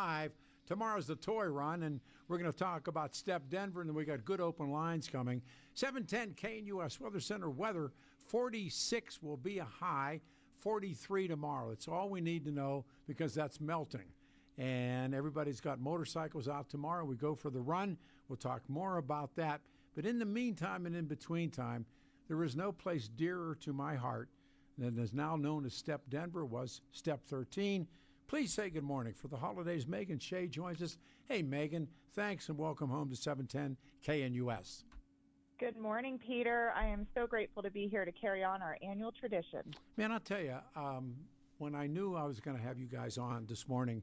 5. Tomorrow's the toy run, and we're going to talk about Step Denver, and then we got good open lines coming. 710 KNUS Weather Center weather, 46 will be a high, 43 tomorrow. It's all we need to know because that's melting. And everybody's got motorcycles out tomorrow. We go for the run. We'll talk more about that. But in the meantime and in between time, there is no place dearer to my heart than is now known as Step Denver, was Step 13. Please say good morning. For the holidays, Meghan Shay joins us. Hey, Meghan, thanks and welcome home to 710 KNUS. Good morning, Peter. I am so grateful to be here to carry on our annual tradition. Man, I'll tell you, when I knew I was going to have you guys on this morning,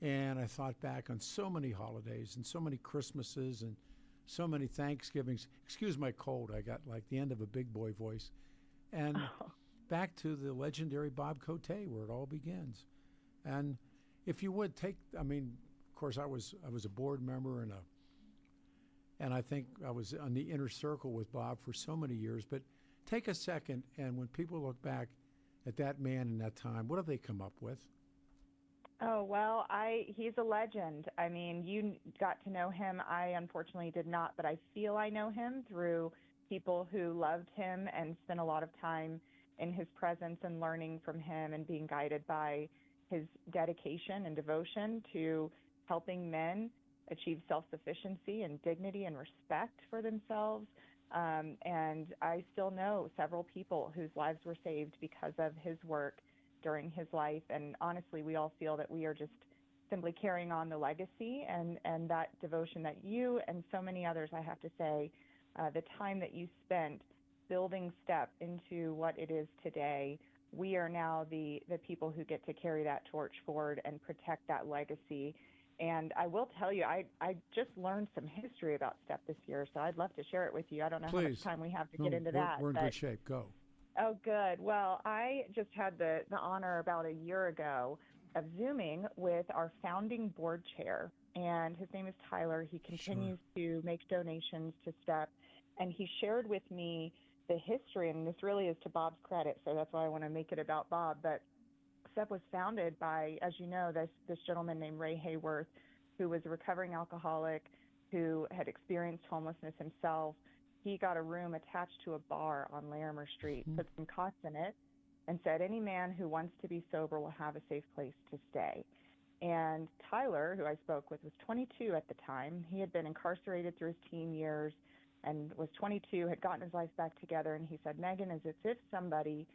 and I thought back on so many holidays and so many Christmases and so many Thanksgivings. Excuse my cold. I got like the end of a big boy voice. And back to the legendary Bob Cote, where it all begins. And if you would of course, I was a board member and I think I was on the inner circle with Bob for so many years. But take a second, and when people look back at that man in that time, what have they come up with? Oh, well, he's a legend. I mean, you got to know him. I unfortunately did not, but I feel I know him through people who loved him and spent a lot of time in his presence and learning from him and being guided by his dedication and devotion to helping men achieve self-sufficiency and dignity and respect for themselves. And I still know several people whose lives were saved because of his work during his life. And honestly, we all feel that we are just simply carrying on the legacy and that devotion that you and so many others, I have to say, the time that you spent building Step into what it is today. We are now the people who get to carry that torch forward and protect that legacy. And I will tell you, I just learned some history about Step this year, so I'd love to share it with you. I don't know how much time we have to get into that. We're in good shape. Go. Oh, good. Well, I just had the honor about a year ago of Zooming with our founding board chair, and his name is Tyler. He continues to make donations to Step, and he shared with me the history, and this really is to Bob's credit, so that's why I want to make it about Bob. But Step was founded by, as you know, this gentleman named Ray Hayworth, who was a recovering alcoholic, who had experienced homelessness himself. He got a room attached to a bar on Larimer Street, put some cots in it, and said, any man who wants to be sober will have a safe place to stay. And Tyler, who I spoke with, was 22 at the time. He had been incarcerated through his teen years and was 22, had gotten his life back together, and he said, Meghan, it's as if somebody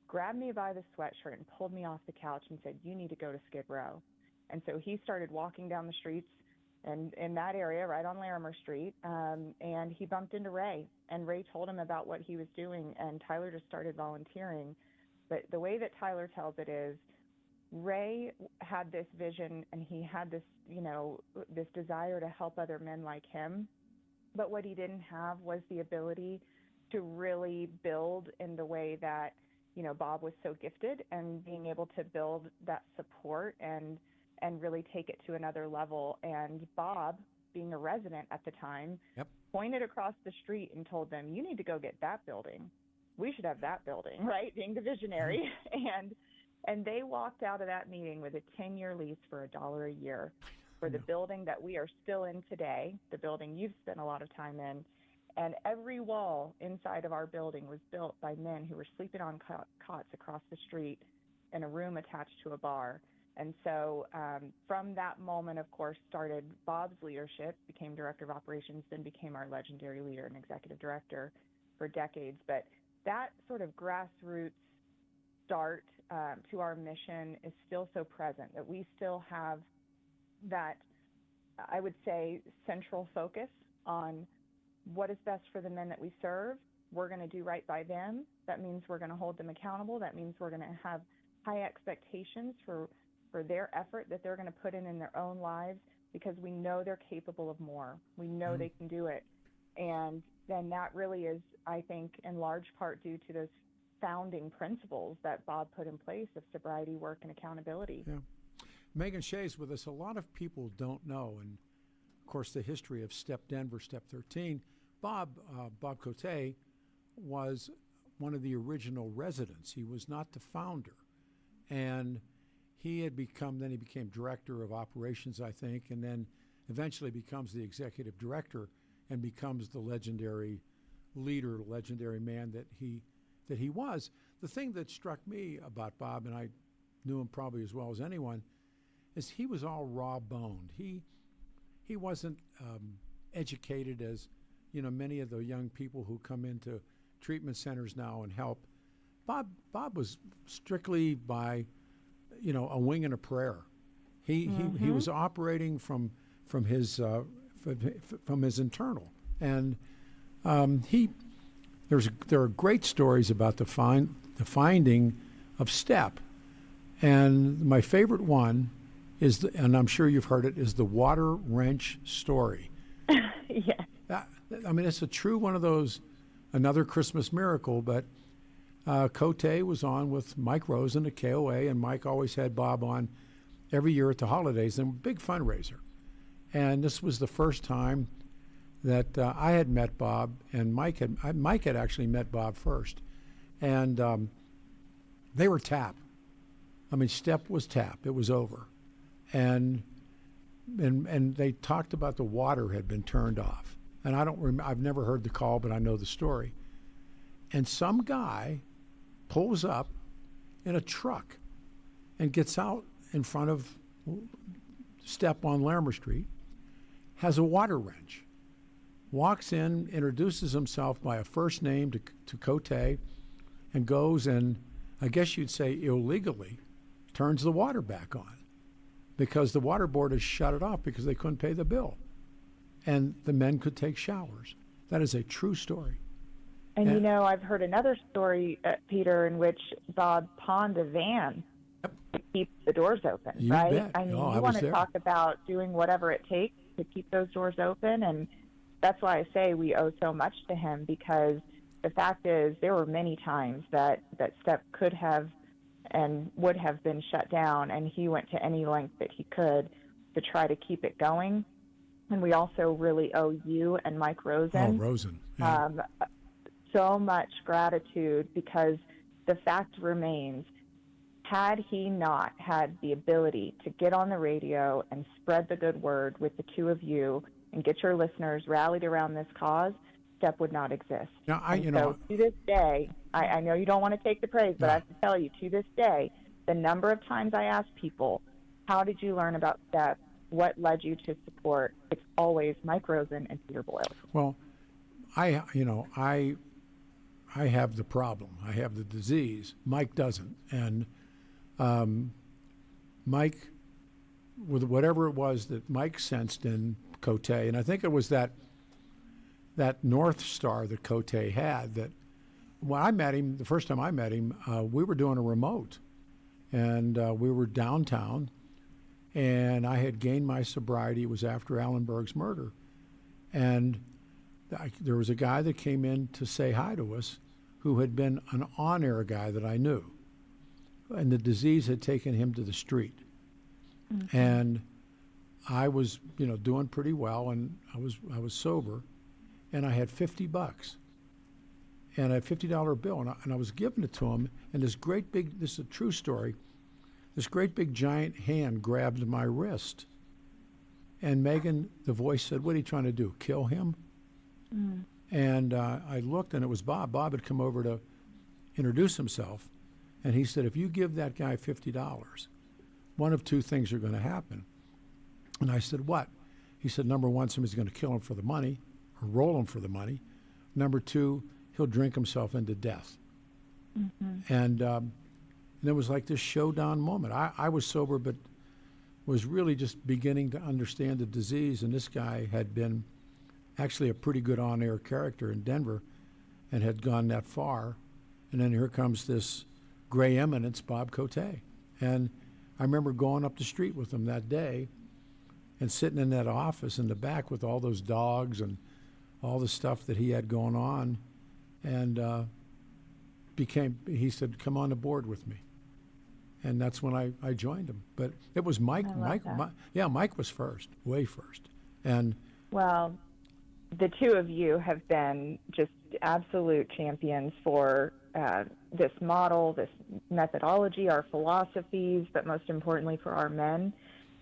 grabbed me by the sweatshirt and pulled me off the couch and said, you need to go to Skid Row. And so he started walking down the streets and in that area, right on Larimer Street, and he bumped into Ray, and Ray told him about what he was doing, and Tyler just started volunteering. But the way that Tyler tells it is, Ray had this vision, and he had this, this desire to help other men like him. But what he didn't have was the ability to really build in the way that, Bob was so gifted, and being able to build that support and really take it to another level. And Bob, being a resident at the time, pointed across the street and told them, you need to go get that building. We should have that building, right? Being the visionary. And they walked out of that meeting with a 10-year lease for $1 a year for the building that we are still in today, the building you've spent a lot of time in. And every wall inside of our building was built by men who were sleeping on cots across the street in a room attached to a bar. And so from that moment, of course, started Bob's leadership, became director of operations, then became our legendary leader and executive director for decades. But that sort of grassroots start to our mission is still so present, that we still have that, I would say, central focus on what is best for the men that we serve. We're going to do right by them. That means we're going to hold them accountable. That means we're going to have high expectations for their effort that they're going to put in their own lives, because we know they're capable of more. We know they can do it. And then that really is, I think, in large part due to those founding principles that Bob put in place of sobriety, work, and accountability. Yeah. Meghan Shay's with us. A lot of people don't know, and of course, the history of Step Denver, Step 13. Bob Cote was one of the original residents. He was not the founder. And he became director of operations, I think, and then eventually becomes the executive director and becomes the legendary leader, legendary man that he was. The thing that struck me about Bob, and I knew him probably as well as anyone, is he was all raw-boned. He wasn't educated as, many of the young people who come into treatment centers now and help. Bob was strictly by, a wing and a prayer. He was operating from his internal, and there are great stories about the finding of STEP, and my favorite one is, and I'm sure you've heard it, is the water wrench story. Yeah. It's a true one of those, another Christmas miracle, but Cote was on with Mike Rosen at KOA, and Mike always had Bob on every year at the holidays, and a big fundraiser. And this was the first time that I had met Bob, and Mike had actually met Bob first. And they were tap. STEP was tap. It was over. And they talked about the water had been turned off. And I've never heard the call, but I know the story. And some guy pulls up in a truck and gets out in front of STEP on Larimer Street, has a water wrench, walks in, introduces himself by a first name to Cote, and goes and, I guess you'd say illegally, turns the water back on because the water board has shut it off because they couldn't pay the bill. And the men could take showers. That is a true story. And I've heard another story, Peter, in which Bob pawned a van to keep the doors open, you right? Bet. You want to talk about doing whatever it takes to keep those doors open. And that's why I say we owe so much to him, because the fact is there were many times that STEP could have and would have been shut down, and he went to any length that he could to try to keep it going. And we also really owe you and Mike Rosen. Oh, Rosen. Yeah. So much gratitude, because the fact remains, had he not had the ability to get on the radio and spread the good word with the two of you and get your listeners rallied around this cause, STEP would not exist. Now, so to this day, I know you don't want to take the praise, but I have to tell you, to this day, the number of times I ask people, how did you learn about STEP? What led you to support? It's always Mike Rosen and Peter Boyle. Well, I have the problem. I have the disease. Mike doesn't. And Mike, with whatever it was that Mike sensed in Cote, and I think it was that North Star that Cote had, that when I met him, the first time I met him, we were doing a remote. And we were downtown, and I had gained my sobriety. It was after Alan Berg's murder. And there was a guy that came in to say hi to us who had been an on-air guy that I knew. And the disease had taken him to the street. Mm-hmm. And I was, doing pretty well, and I was sober, and I had $50. And I had a $50 bill, and I was giving it to him, and this is a true story, this great big giant hand grabbed my wrist. And Meghan, the voice said, "What are you trying to do, kill him?" Mm. And I looked, and it was Bob. Bob had come over to introduce himself, and he said, "If you give that guy $50, one of two things are going to happen." And I said, "What?" He said, "Number one, somebody's going to kill him for the money, or roll him for the money. Number two, he'll drink himself into death." Mm-hmm. And it was like this showdown moment. I was sober, but was really just beginning to understand the disease, and this guy had been actually a pretty good on-air character in Denver and had gone that far. And then here comes this gray eminence, Bob Cote. And I remember going up the street with him that day and sitting in that office in the back with all those dogs and all the stuff that he had going on. And he said, "Come on aboard with me." And that's when I joined him. But it was Mike. Mike was first, way first. And well, the two of you have been just absolute champions for this model, this methodology, our philosophies, but most importantly for our men,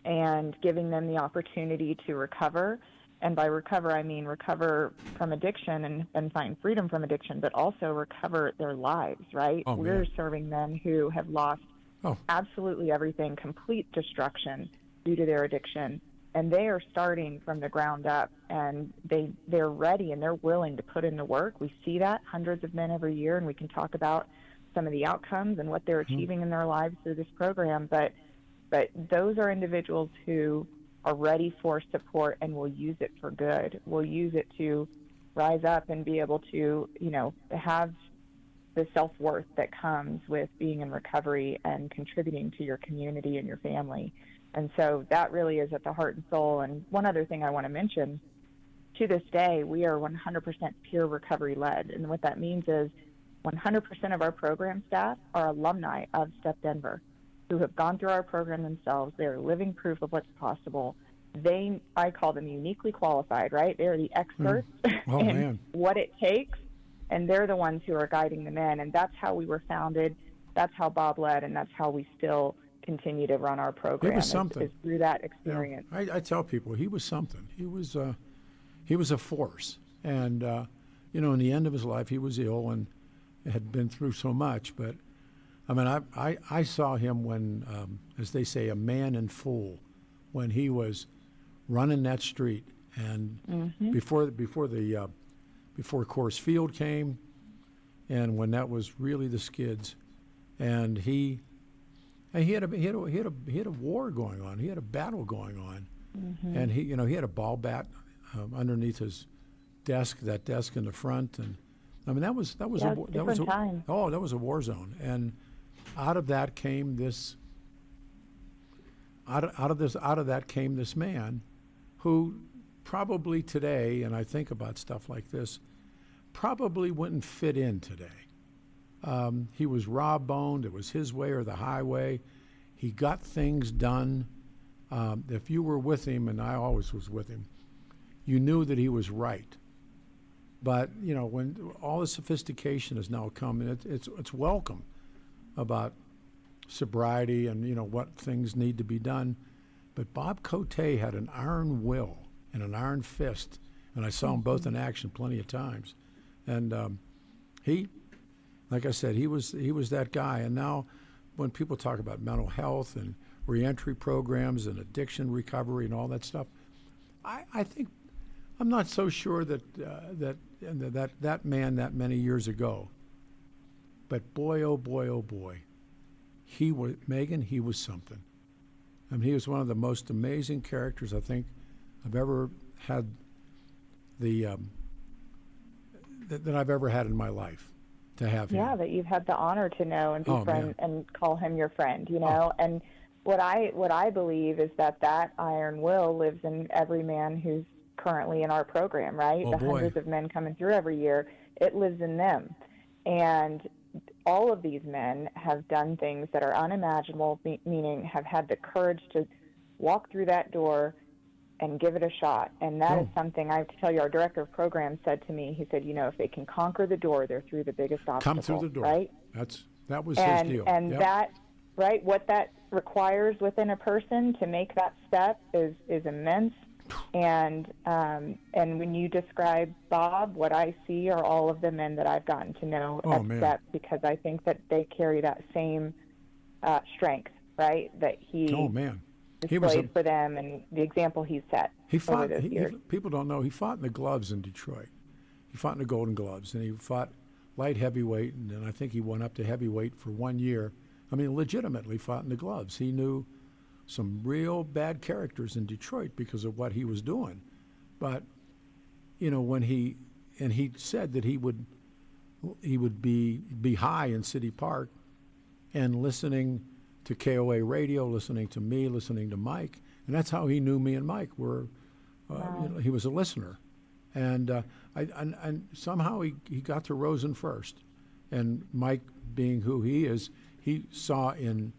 and giving them the opportunity to recover. And by recover, I mean recover from addiction and find freedom from addiction, but also recover their lives, right? Oh, We're man. serving men who have lost Oh, absolutely everything, complete destruction due to their addiction. And they are starting from the ground up, and they're ready and they're willing to put in the work. We see that hundreds of men every year, and we can talk about some of the outcomes and what they're achieving in their lives through this program. But those are individuals who are ready for support and will use it for good. Will use it to rise up and be able to, have the self-worth that comes with being in recovery and contributing to your community and your family. And so that really is at the heart and soul. And one other thing I want to mention, to this day, we are 100% peer recovery led. And what that means is 100% of our program staff are alumni of Step Denver who have gone through our program themselves. They are living proof of what's possible. I call them uniquely qualified, right? They're the experts Oh, in man. what it takes, and they're the ones who are guiding the men. And that's how we were founded. That's how Bob led, and that's how we still continue to run our program. He was something. Is through that experience. I tell people he was something. He was a force. And, in the end of his life, he was ill and had been through so much. But, I mean, I saw him when, as they say, a man in full, when he was running that street. And before Coors Field came, and when that was really the skids, and he had a war going on. He had a battle going on, and he had a ball bat underneath his desk, that desk in the front, and I mean that was time. that was a war zone, and out of that came this. Out of that came this man, who probably today, and I think about stuff like this, probably wouldn't fit in today. He was raw-boned. It was his way or the highway. He got things done. If you were with him, and I always was with him, you knew that he was right. But, when all the sophistication has now come, and it's welcome about sobriety and, what things need to be done. But Bob Cote had an iron will and an iron fist, and I saw them both in action plenty of times. And he, like I said, he was that guy. And now when people talk about mental health and reentry programs and addiction recovery and all that stuff, I think I'm not so sure that that man that many years ago. But boy, oh boy, oh boy, he was something. I mean, he was one of the most amazing characters I think I've ever had that I've ever had in my life. To have him. Yeah, that you've had the honor to know and be friend and call him your friend, And what I believe is that iron will lives in every man who's currently in our program, right? Oh, the boy. Hundreds of men coming through every year, it lives in them. And all of these men have done things that are unimaginable, meaning have had the courage to walk through that door and give it a shot. And that is something I have to tell you, our director of programs said to me, he said, if they can conquer the door, they're through the biggest obstacle. Come through the door. Right? That was his deal. And that, right, what that requires within a person to make that step is immense. And when you describe Bob, what I see are all of the men that I've gotten to know at Step, because I think that they carry that same strength, right, that he displayed for them and the example he set over those years. People don't know, he fought in the gloves in Detroit. He fought in the Golden Gloves, and he fought light heavyweight, and then I think he went up to heavyweight for 1 year. I mean, legitimately fought in the gloves. He knew some real bad characters in Detroit because of what he was doing. But, when he said that he would be high in City Park and listening to KOA radio, listening to me, listening to Mike, and that's how he knew me and Mike were. He was a listener, and somehow he got to Rosen first, and Mike, being who he is, he saw in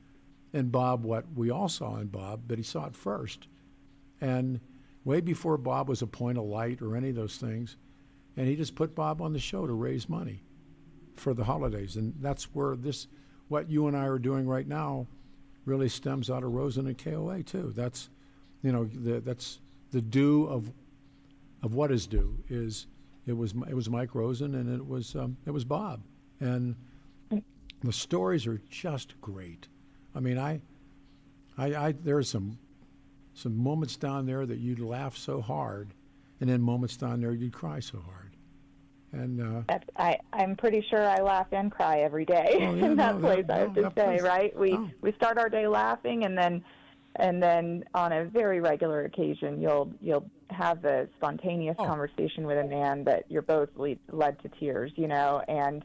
Bob what we all saw in Bob, but he saw it first, and way before Bob was a point of light or any of those things, and he just put Bob on the show to raise money for the holidays, and that's where what you and I are doing right now really stems out of Rosen and KOA too. That's, that's the due of what is due. It was Mike Rosen and it was Bob, and the stories are just great. I mean, there's some moments down there that you'd laugh so hard, and then moments down there you'd cry so hard. And I'm pretty sure I laugh and cry every day in that place. I have to say, right? We start our day laughing, and then on a very regular occasion, you'll have a spontaneous conversation with a man that you're both led to tears, and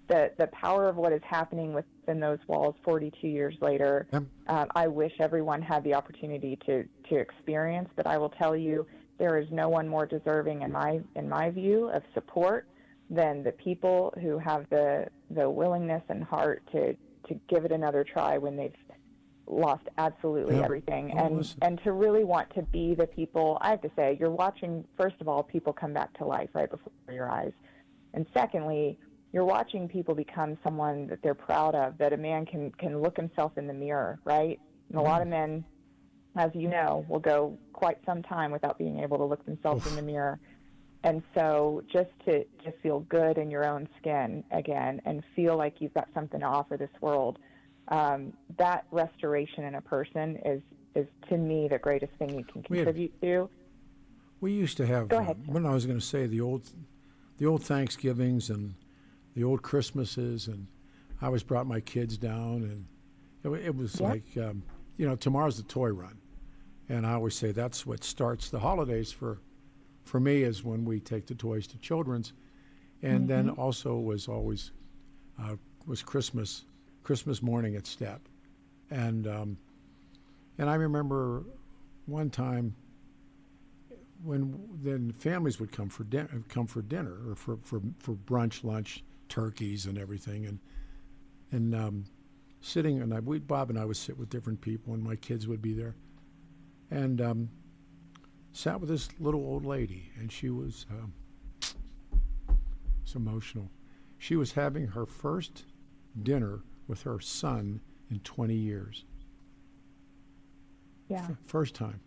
the power of what is happening within those walls 42 years later. I wish everyone had the opportunity to experience, but I will tell you, there is no one more deserving, in my view, of support than the people who have the willingness and heart to give it another try when they've lost absolutely everything, and to really want to be the people. I have to say, you're watching, first of all, people come back to life right before your eyes, and secondly, you're watching people become someone that they're proud of, that a man can look himself in the mirror, right? And a lot of men, as you know, will go quite some time without being able to look themselves in the mirror. And so just to feel good in your own skin again and feel like you've got something to offer this world, that restoration in a person is to me the greatest thing you can contribute to. We used to have, Go ahead. When I was going to say the old Thanksgivings and the old Christmases, and I always brought my kids down, and it was like, tomorrow's the toy run. And I always say that's what starts the holidays for me, is when we take the toys to children's. And then also was always was Christmas morning at Step. And I remember one time when then families would come for dinner or for brunch, lunch, turkeys and everything, and sitting, and Bob and I would sit with different people, and my kids would be there, and sat with this little old lady, and she was so emotional. She was having her first dinner with her son in 20 years. Yeah. First time.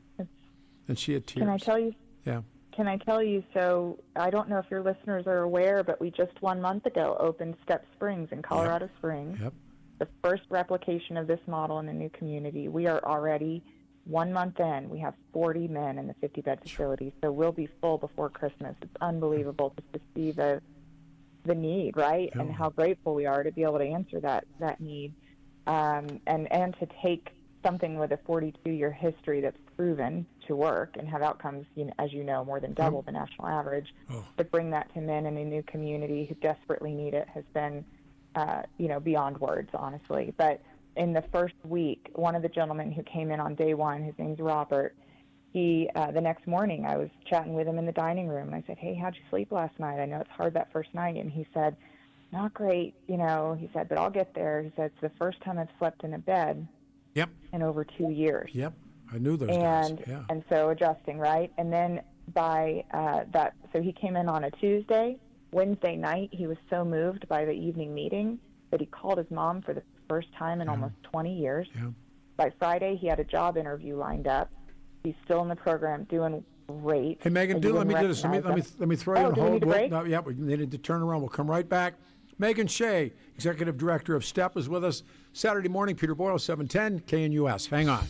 And she had tears. Can I tell you? Yeah. Can I tell you, so I don't know if your listeners are aware, but we just 1 month ago opened Step Springs in Colorado Springs. Yep. The first replication of this model in a new community. We are already 1 month in. We have 40 men in the 50-bed facility, so we'll be full before Christmas. It's unbelievable just to see the need, right? Yeah. And how grateful we are to be able to answer that need, and to take something with a 42-year history that's proven to work and have outcomes, as you know, more than double the national average. To bring that to men in a new community who desperately need it has been, beyond words, honestly. But in the first week, one of the gentlemen who came in on day one, his name's Robert, he, the next morning, I was chatting with him in the dining room, and I said, "Hey, how'd you sleep last night? I know it's hard that first night." And he said, "Not great, he said, but I'll get there." He said, "It's the first time I've slept in a bed in over 2 years." Yep. I knew those guys. Yeah. And so adjusting, right? And then by so he came in on a Tuesday. Wednesday night, he was so moved by the evening meeting that he called his mom for the first time in almost 20 years. Yeah. By Friday, he had a job interview lined up. He's still in the program, doing great. Hey, Megan, let me do this. Let me throw you on do we hold. need a break? No, yeah, we needed to turn around. We'll come right back. Meghan Shay, Executive Director of STEP, is with us Saturday morning. Peter Boyle, 710 KNUS. Hang on.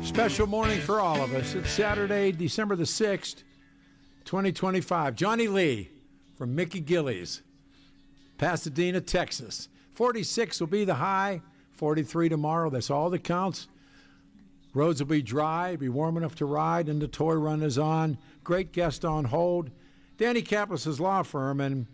Special morning for all of us. It's Saturday, December the 6th, 2025. Johnny Lee from Mickey Gillies, Pasadena, Texas. 46 will be the high, 43 tomorrow. That's all that counts. Roads will be dry, be warm enough to ride, and the toy run is on. Great guest on hold, Danny Kaplis' law firm. And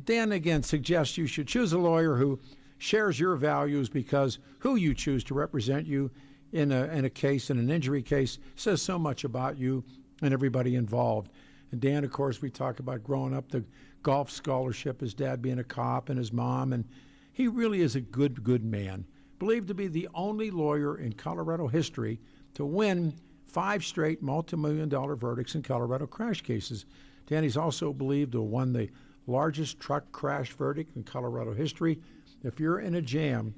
Dan, again, suggests you should choose a lawyer who shares your values, because who you choose to represent you in a case, in an injury case, says so much about you and everybody involved. And Dan, of course, we talk about growing up, the golf scholarship, his dad being a cop, and his mom, and he really is a good man. Believed to be the only lawyer in Colorado history to win 5 straight multi-million-dollar verdicts in Colorado crash cases. Danny's also believed to have won the largest truck crash verdict in Colorado history. If you're in a jam,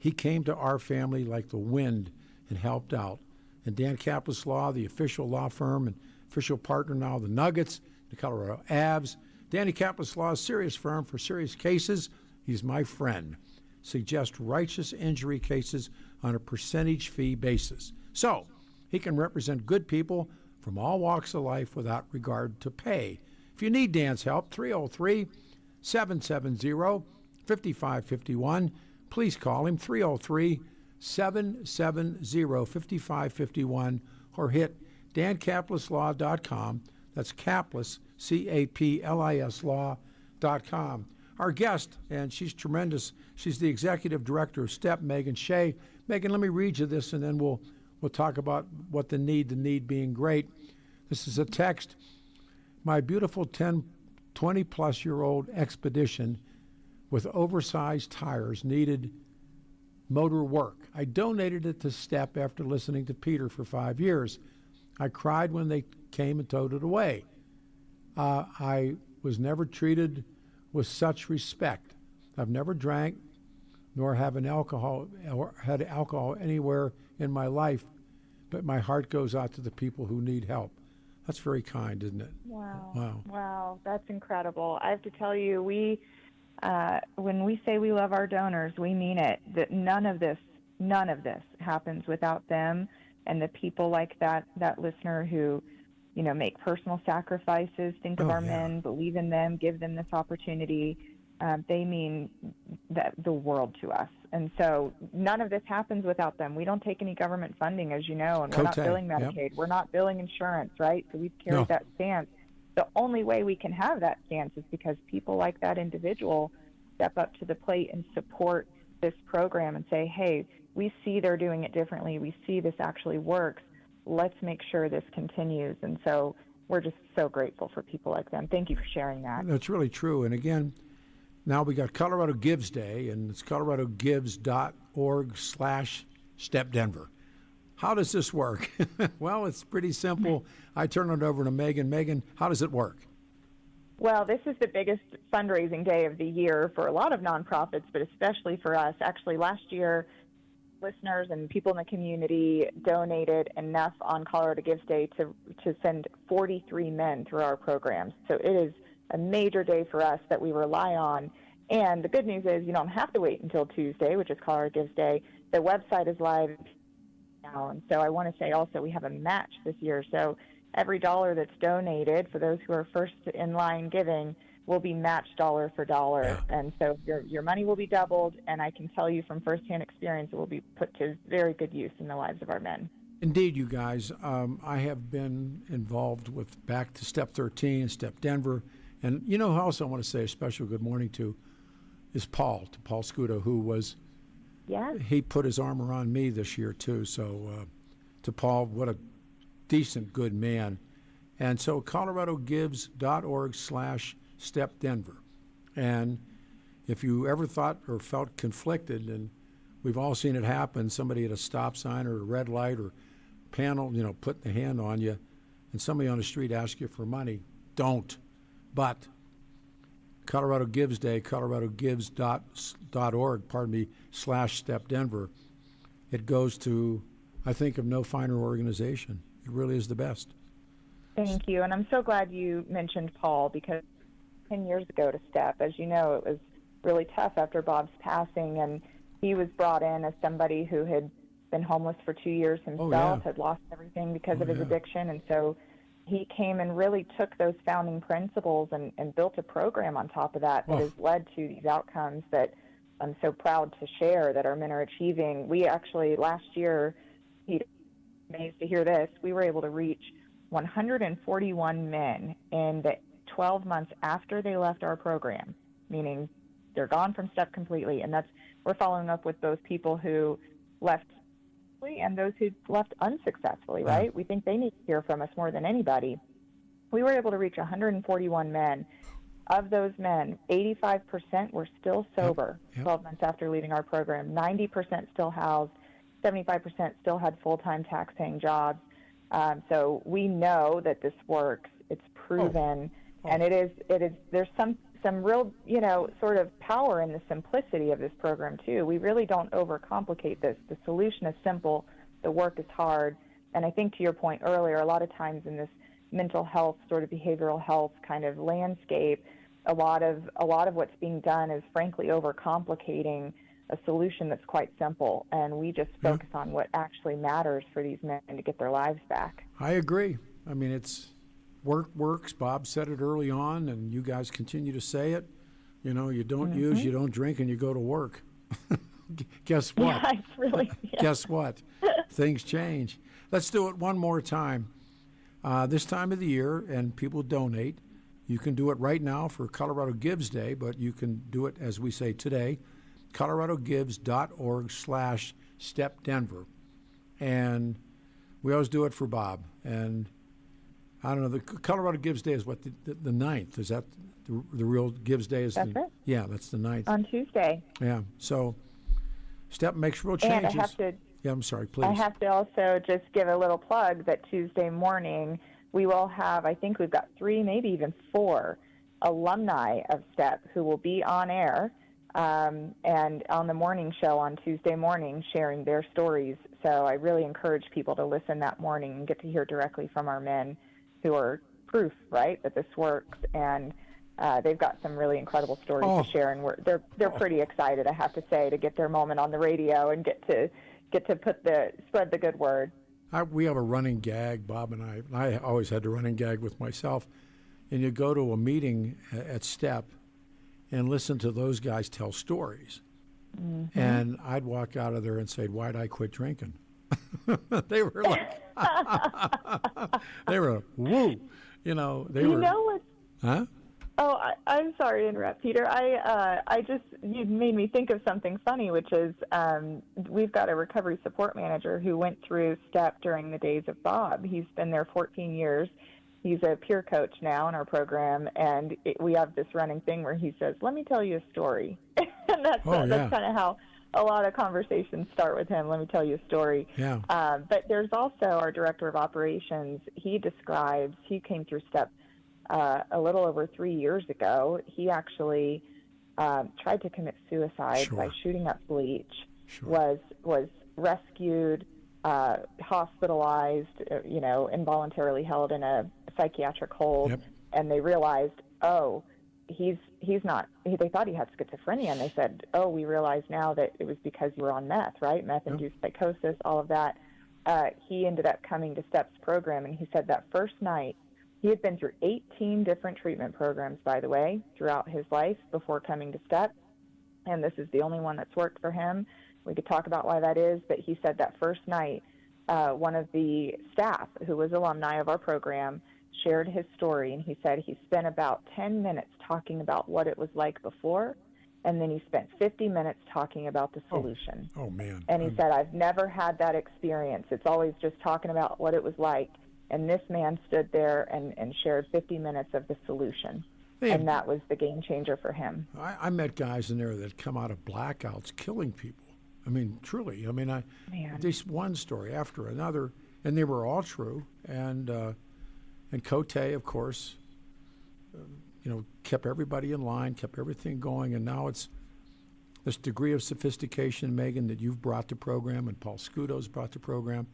he came to our family like the wind and helped out. And Dan Kaplis Law, the official law firm and official partner now, the Nuggets, the Colorado Avs. Danny Kaplis Law's serious firm for serious cases. He's my friend. Suggest righteous injury cases on a percentage fee basis. So he can represent good people from all walks of life without regard to pay. If you need Dan's help, 303-770-5551. Please call him, 303-770-5551, or hit dankaplislaw.com. That's Kaplis, C-A-P-L-I-S law.com. Our guest, and she's tremendous, she's the executive director of STEP, Meghan Shay. Meghan, let me read you this, and then we'll talk about what the need being great. This is a text. My beautiful 20-plus-year-old Expedition with oversized tires needed motor work. I donated it to STEP after listening to Peter for 5 years. I cried when they came and towed it away. I was never treated with such respect. I've never drank nor had alcohol anywhere in my life, but my heart goes out to the people who need help. That's very kind, isn't it? Wow, that's incredible. I have to tell you, when we say we love our donors, we mean it. That none of this happens without them and the people like that listener who, make personal sacrifices, think of our men, believe in them, give them this opportunity. They mean the world to us. And so none of this happens without them. We don't take any government funding, as you know, and we're not billing Medicaid. Yep. We're not billing insurance, right? So we've carried that stance. The only way we can have that stance is because people like that individual step up to the plate and support this program and say, hey, we see they're doing it differently. We see this actually works. Let's make sure this continues. And so we're just so grateful for people like them. Thank you for sharing that. That's really true. And again, now we got Colorado Gives Day, and it's coloradogives.org/StepDenver. How does this work? Well, it's pretty simple. I turn it over to Meghan. Meghan, how does it work? Well, this is the biggest fundraising day of the year for a lot of nonprofits, but especially for us. Actually, last year, listeners and people in the community donated enough on Colorado Gives Day to send 43 men through our programs. So it is a major day for us that we rely on. And the good news is you don't have to wait until Tuesday, which is Colorado Gives Day. The website is live now. And so I want to say also we have a match this year. So every dollar that's donated for those who are first in line giving will be matched dollar for dollar. Yeah. And so your money will be doubled, and I can tell you from firsthand experience it will be put to very good use in the lives of our men. Indeed, you guys. I have been involved with Back to Step 13, Step Denver, and who also I want to say a special good morning to is Paul Scudo, who was, he put his arm around me this year too. So to Paul, what a decent, good man. And so coloradogives.org/StepDenver. And if you ever thought or felt conflicted, and we've all seen it happen, somebody at a stop sign or a red light or panel, putting the hand on you, and somebody on the street asks you for money, don't. But Colorado Gives Day, coloradogives.org, /StepDenver. It goes to, I think of no finer organization. It really is the best. Thank you. And I'm so glad you mentioned Paul, because 10 years ago to STEP, as you know, it was really tough after Bob's passing, and he was brought in as somebody who had been homeless for 2 years himself, had lost everything because of his addiction. And so he came and really took those founding principles and built a program on top of that has led to these outcomes that I'm so proud to share that our men are achieving. We actually, last year, he'd amazed to hear this, we were able to reach 141 men in the 12 months after they left our program, meaning they're gone from STEP completely. And we're following up with those people who left and those who left unsuccessfully, right? We think they need to hear from us more than anybody. We were able to reach 141 men. Of those men, 85% were still sober 12 months after leaving our program. 90% still housed. 75% still had full-time tax-paying jobs. So we know that this works. It's proven, and it is. There's some real, sort of power in the simplicity of this program too. We really don't overcomplicate this. The solution is simple. The work is hard. And I think to your point earlier, a lot of times in this mental health, sort of behavioral health kind of landscape, a lot of what's being done is frankly overcomplicating a solution that's quite simple. And we just focus on what actually matters for these men to get their lives back. I agree. I mean, it's works. Bob said it early on, and you guys continue to say it. You don't use, you don't drink, and you go to work. Guess what? Yeah, it's really, Guess what? Things change. Let's do it one more time. This time of the year, and people donate. You can do it right now for Colorado Gives Day, but you can do it, as we say today, coloradogives.org/StepDenver. And we always do it for Bob. And I don't know, the Colorado Gives Day is what, the 9th? Is that the real Gives Day? That's it. Yeah, that's the 9th. On Tuesday. Yeah, so STEP makes real changes. And I'm sorry, please. I have to also just give a little plug that Tuesday morning we will have, I think we've got 3, maybe even 4 alumni of STEP who will be on air and on the morning show on Tuesday morning sharing their stories. So I really encourage people to listen that morning and get to hear directly from our men who are proof, right, that this works. And they've got some really incredible stories to share, and they're pretty excited, I have to say, to get their moment on the radio and get to spread the good word. We have a running gag, Bob and I always had a running gag with myself. And you go to a meeting at STEP and listen to those guys tell stories. Mm-hmm. And I'd walk out of there and say, why'd I quit drinking? They were like, they were, woo. They were. You know what? Huh? Oh, I'm sorry to interrupt, Peter. You made me think of something funny, which is we've got a recovery support manager who went through STEP during the days of Bob. He's been there 14 years. He's a peer coach now in our program, and we have this running thing where he says, let me tell you a story. And that's kind of how a lot of conversations start with him. Let me tell you a story. Yeah. But there's also our director of operations. He came through STEP a little over 3 years ago. He actually tried to commit suicide by shooting up bleach, was rescued, hospitalized, involuntarily held in a psychiatric hold, and they realized, he's not, they thought he had schizophrenia, and they said, we realize now that it was because you were on meth, right? Meth-induced psychosis, all of that. He ended up coming to STEP's program, and he said that first night, he had been through 18 different treatment programs, by the way, throughout his life before coming to STEP, and this is the only one that's worked for him. We could talk about why that is, but he said that first night, one of the staff, who was alumni of our program, shared his story, and he said he spent about 10 minutes talking about what it was like before, and then he spent 50 minutes talking about the solution. Oh man. And he said, I've never had that experience. It's always just talking about what it was like. And this man stood there and shared 50 minutes of the solution. And that was the game changer for him. I met guys in there that come out of blackouts killing people. I mean, truly. I mean, just one story after another, and they were all true. And Cote, of course, kept everybody in line, kept everything going. And now it's this degree of sophistication, Meghan, that you've brought to program and Paul Scudo's brought to program.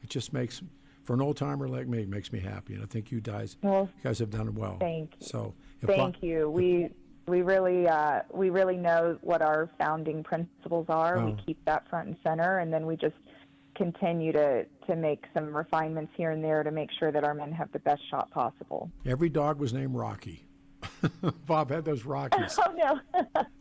It just makes... For an old-timer like me, it makes me happy, and I think you guys have done it well. Thank you. So, thank you. We really know what our founding principles are. We keep that front and center, and then we just continue to make some refinements here and there to make sure that our men have the best shot possible. Every dog was named Rocky. Bob had those Rockies. Oh no!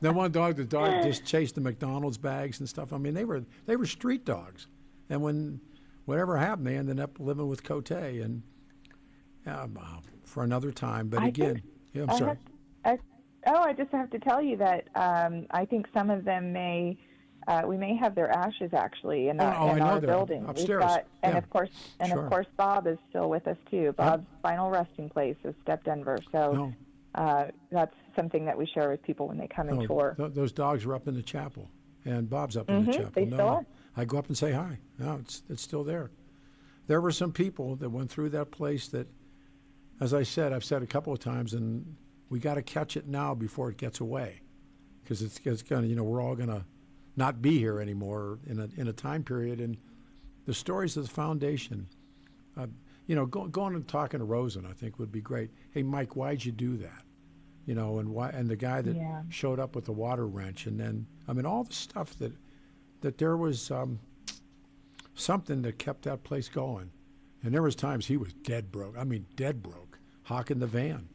Then one dog, the dog just chased the McDonald's bags and stuff. I mean, they were street dogs, and when whatever happened, they ended up living with Cote and for another time. But again, yeah, I'm sorry. I just have to tell you that I think some of them we may have their ashes actually in our building. Upstairs. And of course, Bob is still with us too. Bob's final resting place is Step Denver. So that's something that we share with people when they come and tour. Those dogs are up in the chapel, and Bob's up in the chapel. They still are. I go up and say hi. No, it's still there. There were some people that went through that place that, as I said, I've said a couple of times, and we got to catch it now before it gets away, because it's going to, we're all going to not be here anymore in a time period. And the stories of the foundation, going and talking to Rosen, I think would be great. Hey, Mike, why'd you do that? And why? And the guy that showed up with the water wrench, and then all the stuff that there was something that kept that place going. And there was times he was dead broke. Dead broke, hawking the van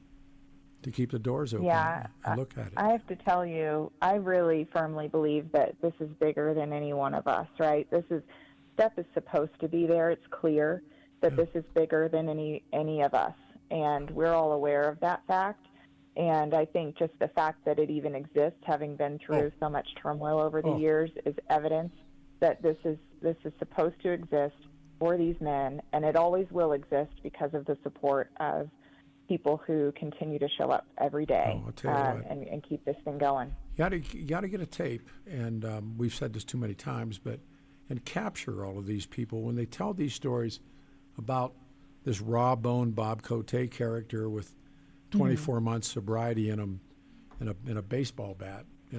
to keep the doors open and look at it. I have to tell you, I really firmly believe that this is bigger than any one of us, right? Step is supposed to be there. It's clear that this is bigger than any of us, and we're all aware of that fact. And I think just the fact that it even exists, having been through so much turmoil over the years, is evidence that this is supposed to exist for these men, and it always will exist because of the support of people who continue to show up every day and keep this thing going. You got to get a tape, and we've said this too many times, and capture all of these people when they tell these stories about this raw-boned Bob Cote character with 24 months sobriety in him, in a baseball bat, they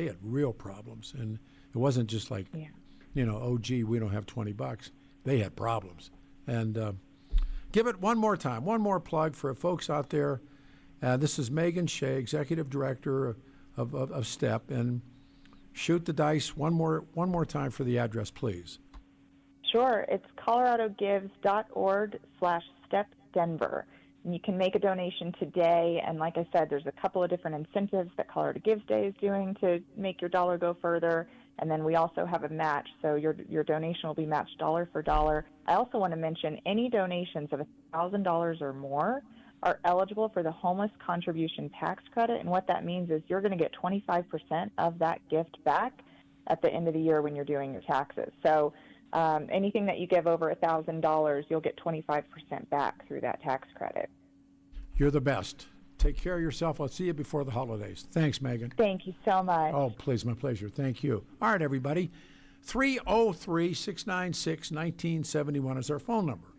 had real problems, and it wasn't just like, oh gee, we don't have $20. They had problems. And give it one more time, one more plug for folks out there. This is Meghan Shay, Executive Director of STEP, and shoot the dice one more time for the address, please. Sure. It's coloradogives.org/stepdenver. And you can make a donation today. And like I said, there's a couple of different incentives that Colorado Gives Day is doing to make your dollar go further. And then we also have a match, so your donation will be matched dollar for dollar. I also want to mention any donations of $1,000 or more are eligible for the Homeless Contribution Tax Credit. And what that means is you're going to get 25% of that gift back at the end of the year when you're doing your taxes. So anything that you give over $1,000, you'll get 25% back through that tax credit. You're the best. Take care of yourself. I'll see you before the holidays. Thanks, Meghan. Thank you so much. Oh, please, my pleasure. Thank you. All right, everybody. 303-696-1971 is our phone number.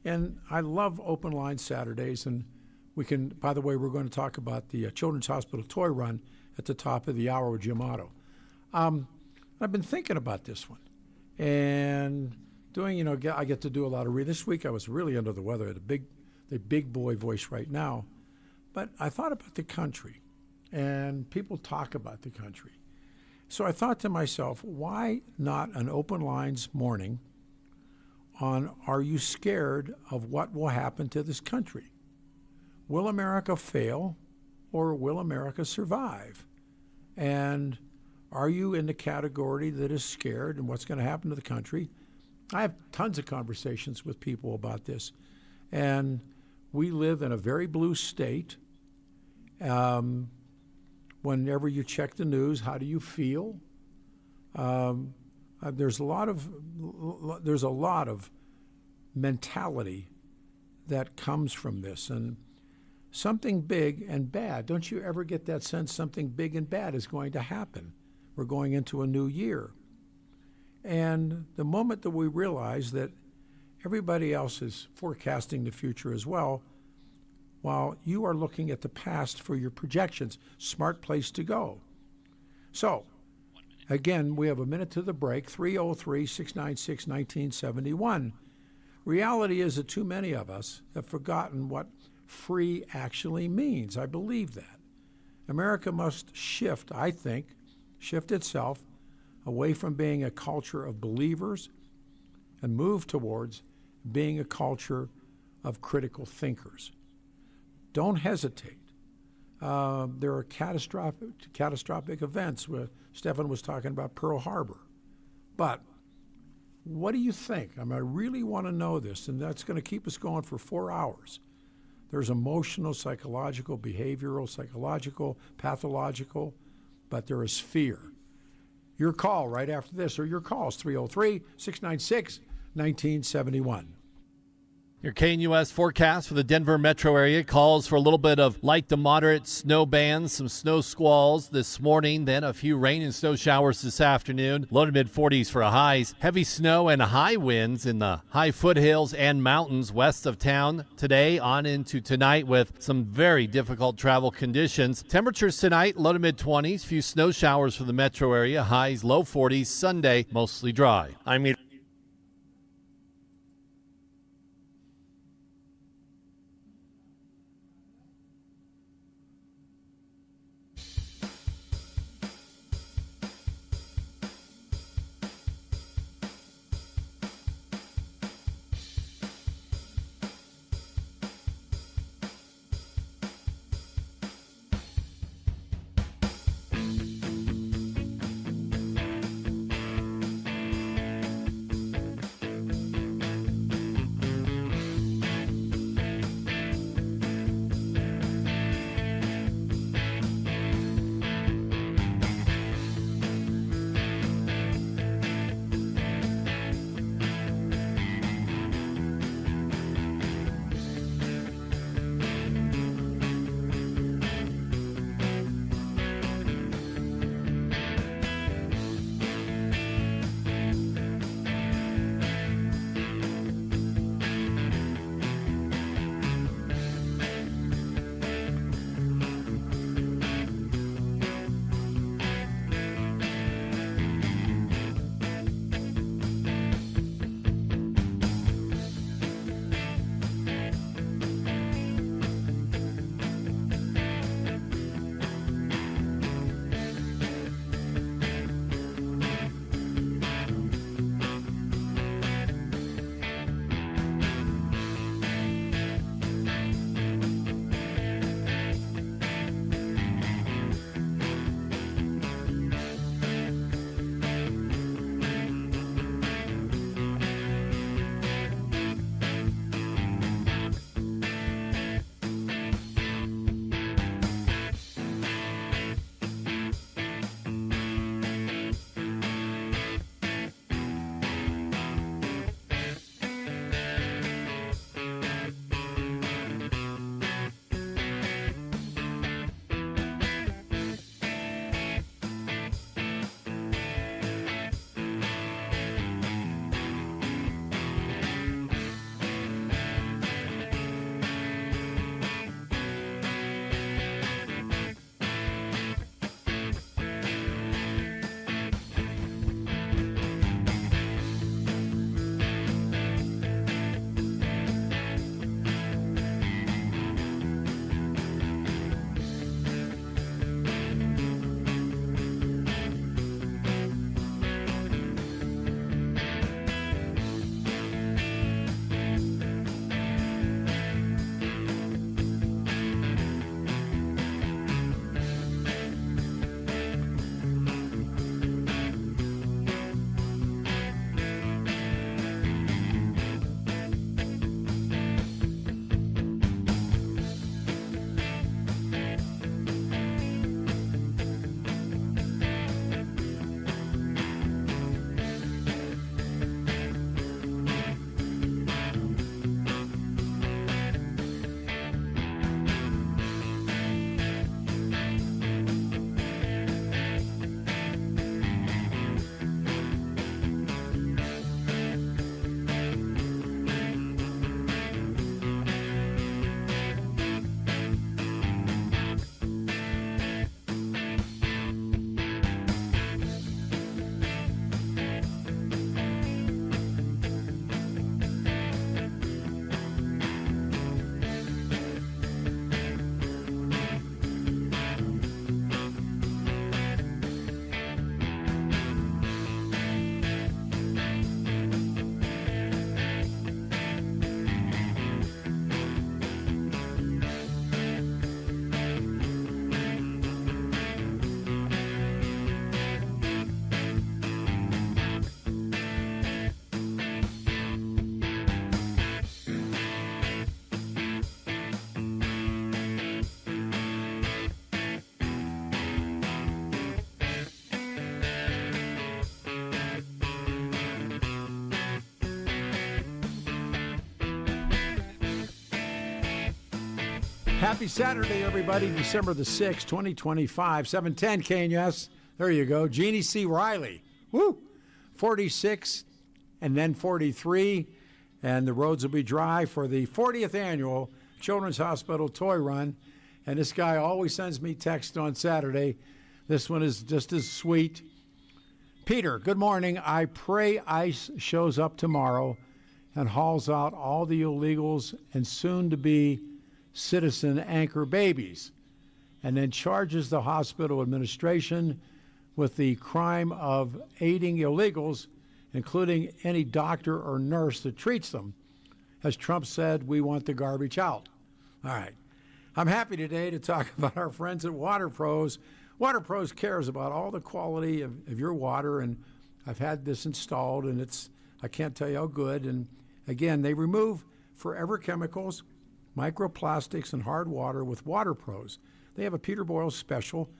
And I love open line Saturdays. And we can, by the way, we're going to talk about the Children's Hospital Toy Run at the top of the hour with Jim Otto. I've been thinking about this one. And doing, I get to do a lot of reading. This week I was really under the weather. I had the big boy voice right now. But I thought about the country, and people talk about the country. So I thought to myself, why not an open lines morning on, are you scared of what will happen to this country? Will America fail, or will America survive? And are you in the category that is scared and what's going to happen to the country? I have tons of conversations with people about this. And we live in a very blue state. Whenever you check the news, how do you feel? There's a lot of mentality that comes from this, and something big and bad. Don't you ever get that sense something big and bad is going to happen? We're going into a new year. And the moment that we realize that everybody else is forecasting the future as well, while you are looking at the past for your projections, smart place to go. So, again, we have a minute to the break, 303-696-1971. Reality is that too many of us have forgotten what free actually means. I believe that. America must shift, I think, shift itself away from being a culture of believers and move towards being a culture of critical thinkers. Don't hesitate. There are catastrophic events. Stefan was talking about Pearl Harbor. But what do you think? I really want to know this, and that's going to keep us going for 4 hours. There's emotional, psychological, behavioral, psychological, pathological, but there is fear. Your call right after this, or your calls, 303-696-1971. Your KNUS forecast for the Denver metro area calls for a little bit of light to moderate snow bands, some snow squalls this morning, then a few rain and snow showers this afternoon. Low to mid-40s for highs. Heavy snow and high winds in the high foothills and mountains west of town today on into tonight with some very difficult travel conditions. Temperatures tonight, low to mid-20s. Few snow showers for the metro area. Highs low 40s. Sunday, mostly dry. Happy Saturday, everybody. December the 6th, 2025. 710 KNUS. There you go. Jeannie C. Riley. Woo! 46 and then 43. And the roads will be dry for the 40th annual Children's Hospital Toy Run. And this guy always sends me text on Saturday. This one is just as sweet. Peter, good morning. I pray ICE shows up tomorrow and hauls out all the illegals and soon-to-be citizen anchor babies, and then charges the hospital administration with the crime of aiding illegals, including any doctor or nurse that treats them. As Trump said, we want the garbage out. All right. I'm happy today to talk about our friends at Water Pros. Water Pros cares about all the quality of your water, and I've had this installed, and I can't tell you how good. And again, they remove forever chemicals, microplastics, and hard water with Water Pros. They have a Peter Boyle special,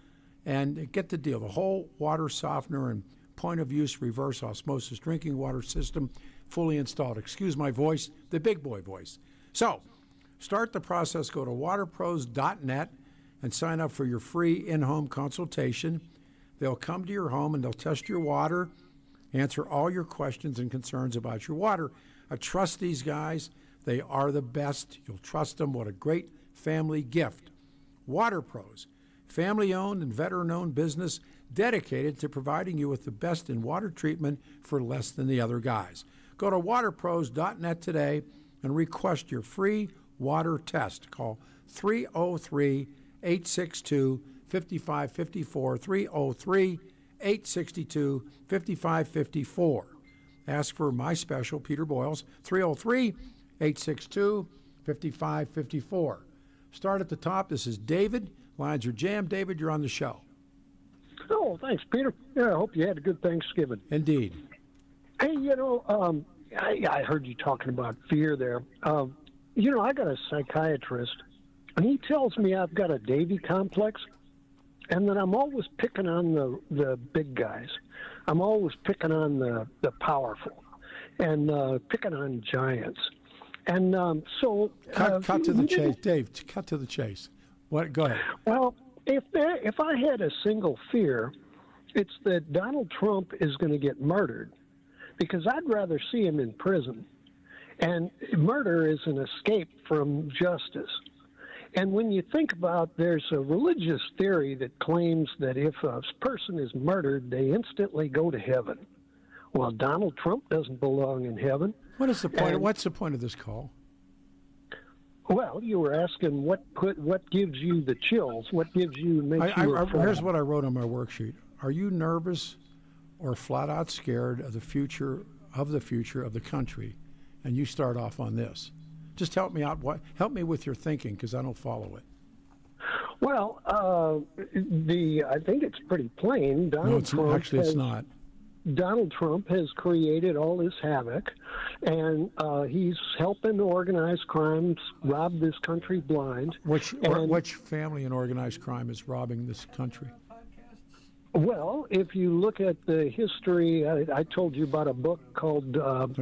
and get the deal. The whole water softener and point-of-use reverse osmosis drinking water system fully installed. Excuse my voice, the big boy voice. So, start the process. Go to waterpros.net and sign up for your free in-home consultation. They'll come to your home and they'll test your water, answer all your questions and concerns about your water. I trust these guys. They are the best. You'll trust them. What a great family gift. Water Pros, family-owned and veteran-owned business dedicated to providing you with the best in water treatment for less than the other guys. Go to waterpros.net today and request your free water test. Call 303-862-5554, 303-862-5554. Ask for my special, Peter Boyle's, 303-862-5554. Start at the top. This is David. Lines are jammed. David, you're on the show. Oh, thanks, Peter. Yeah, I hope you had a good Thanksgiving. Indeed. Hey, I heard you talking about fear there. I got a psychiatrist, and he tells me I've got a Davy complex, and that I'm always picking on the big guys. I'm always picking on the powerful, and picking on giants. And so... Cut to the chase. Dave, cut to the chase. What? Go ahead. Well, if I had a single fear, it's that Donald Trump is going to get murdered, because I'd rather see him in prison. And murder is an escape from justice. And when you think about, there's a religious theory that claims that if a person is murdered, they instantly go to heaven. Well, Donald Trump doesn't belong in heaven. What is the point? What's the point of this call? Well, you were asking what gives you the chills, what gives you here's what I wrote on my worksheet. Are you nervous or flat out scared of the future of the country? And you start off on this. Just help me out. Help me with your thinking, because I don't follow it. Well, I think it's pretty plain. It's not. Donald Trump has created all this havoc, and he's helping organized crimes rob this country blind. Which family in organized crime is robbing this country? Well, if you look at the history, I told you about a book called.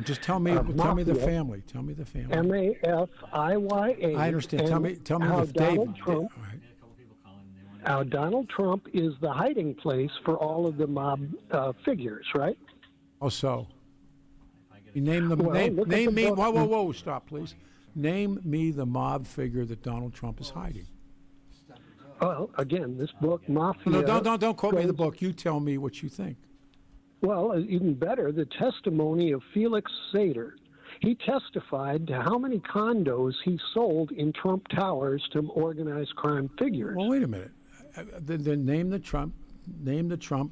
Just tell me the family. Tell me the family. Mafiya. I understand. Tell me how the Donald Trump. Right. How Donald Trump is the hiding place for all of the mob figures, right? Oh, so. You name them. Name me. Whoa! Stop, please. Name me the mob figure that Donald Trump is hiding. Well, again, this book, Mafiya... No, don't quote me the book. You tell me what you think. Well, even better, the testimony of Felix Sater. He testified to how many condos he sold in Trump Towers to organized crime figures. Well, wait a minute. Then name the Trump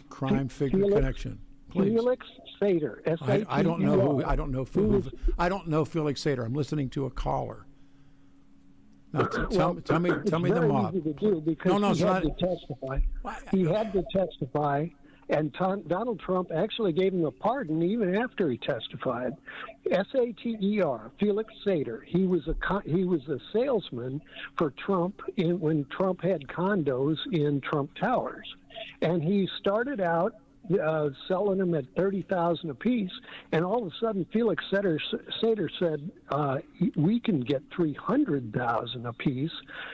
crime figure connection, please. Felix Sater. S-A-T-E-R. I don't know who. I don't know Felix Sater. I'm listening to a caller. Now, tell me the mob. Easy to do because he had to testify. He had to testify, and Donald Trump actually gave him a pardon even after he testified. S-A-T-E-R, Felix Sater. He was a salesman for Trump when Trump had condos in Trump Towers, and he started out selling them at $30,000 a piece, and all of a sudden Felix Sater said we can get $300,000 a piece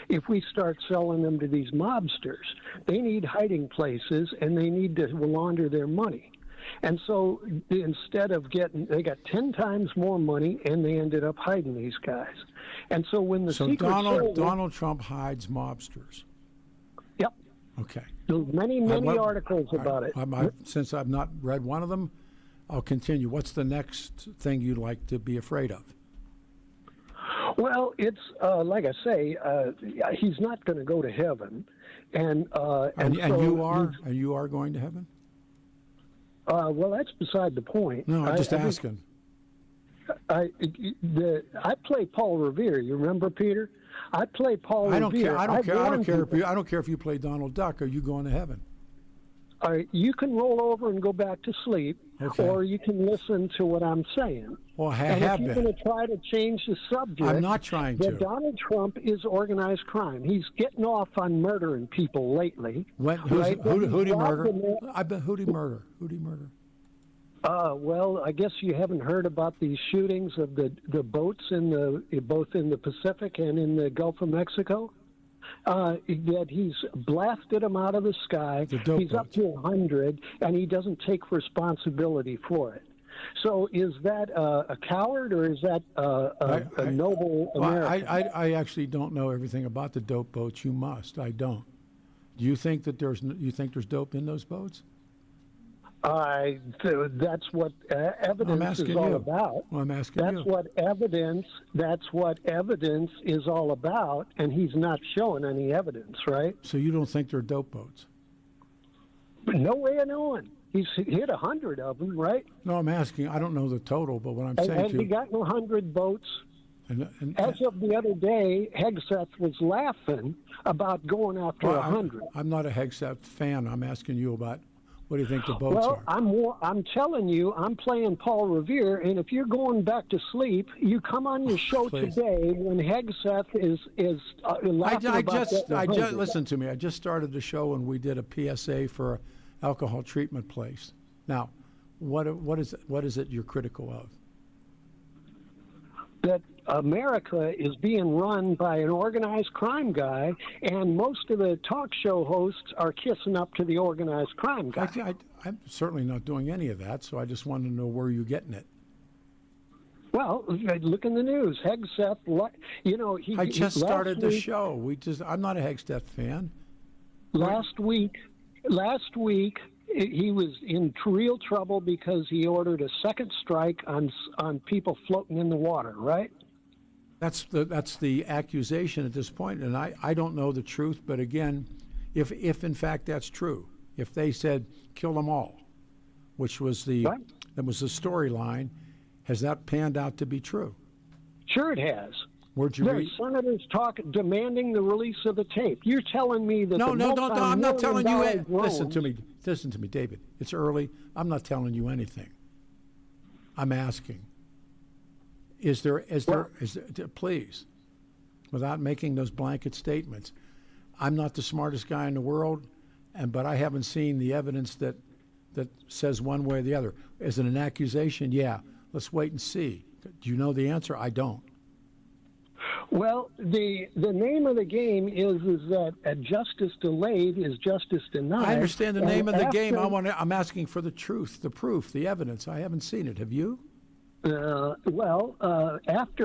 if we start selling them to these mobsters. They need hiding places and they need to launder their money. And so instead of they got 10 times more money, and they ended up hiding these guys. And so when the Donald Trump hides mobsters. Yep. Okay. There's many articles about it. Since I've not read one of them, I'll continue. What's the next thing you'd like to be afraid of? Well, it's like I say, he's not going to go to heaven, and you are going to heaven. Well, that's beside the point. No, I'm just asking. I play Paul Revere. You remember, Peter? I play Paul Revere. I don't care if you play Donald Duck. Are you going to heaven? You can roll over and go back to sleep, or you can listen to what I'm saying. Well, if you're going to try to change the subject, I'm not trying to. Donald Trump is organized crime. He's getting off on murdering people lately. Who'd he murder? Who'd he murder? Well, I guess you haven't heard about these shootings of the boats both in the Pacific and in the Gulf of Mexico. That he's blasted them out of the sky. He's up to 100, and he doesn't take responsibility for it. So is that a coward, or is that a noble American? I actually don't know everything about the dope boats. You must. I don't. Do you think that there's dope in those boats? That's what evidence is all about. Well, I'm asking you. That's what evidence is all about, and he's not showing any evidence, right? So you don't think they're dope boats? But no way of knowing. He's hit 100 of them, right? No, I'm asking. I don't know the total, but what I'm saying Has he gotten 100 boats? As of the other day, Hegseth was laughing about going after 100. I'm not a Hegseth fan. I'm asking you about what do you think the boats are? I'm telling you, I'm playing Paul Revere, and if you're going back to sleep, you come on your show today when Hegseth is laughing about listen to me. I just started the show and we did a PSA for an alcohol treatment place. Now, what is it you're critical of? That America is being run by an organized crime guy, and most of the talk show hosts are kissing up to the organized crime guy. I'm certainly not doing any of that, so I just wanted to know where you're getting it. Well, look in the news. Hegseth, I just started the show. I'm not a Hegseth fan. Last week, he was in real trouble because he ordered a second strike on people floating in the water, right? That's the accusation at this point, and I don't know the truth. But again, if in fact that's true, if they said kill them all, which was that was the storyline, has that panned out to be true? Sure, it has. Where'd you read? Senators demanding the release of the tape. You're telling me that no, I'm not telling you. Listen to me, David. It's early. I'm not telling you anything. I'm asking. Is there, please, without making those blanket statements, I'm not the smartest guy in the world, but I haven't seen the evidence that says one way or the other. Is it an accusation? Yeah. Let's wait and see. Do you know the answer? I don't. Well, the name of the game is that justice delayed is justice denied. I understand the name of the game. I'm asking for the truth, the proof, the evidence. I haven't seen it. Have you? After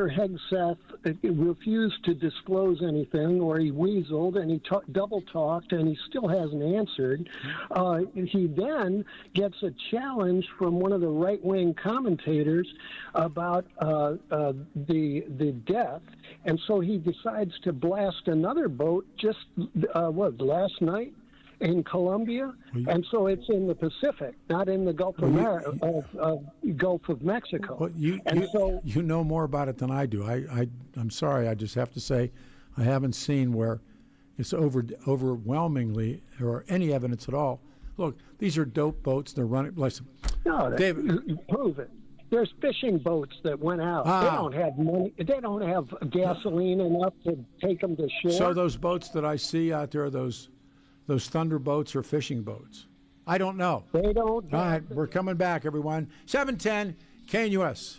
Hegseth refused to disclose anything, or he weaseled and he double-talked and he still hasn't answered, he then gets a challenge from one of the right-wing commentators about the death, and so he decides to blast another boat just, last night? In Colombia, and so it's in the Pacific, not in the Gulf of Mexico. Well, you know more about it than I do. I'm sorry, I just have to say, I haven't seen where it's overwhelmingly or any evidence at all. Look, these are dope boats. They're running. Listen, no, David, prove it. There's fishing boats that went out. They don't have money. They don't have gasoline enough to take them to shore. So those boats that I see out there, those thunderboats are fishing boats. I don't know. They don't. All right, we're coming back, everyone. 710 KNUS.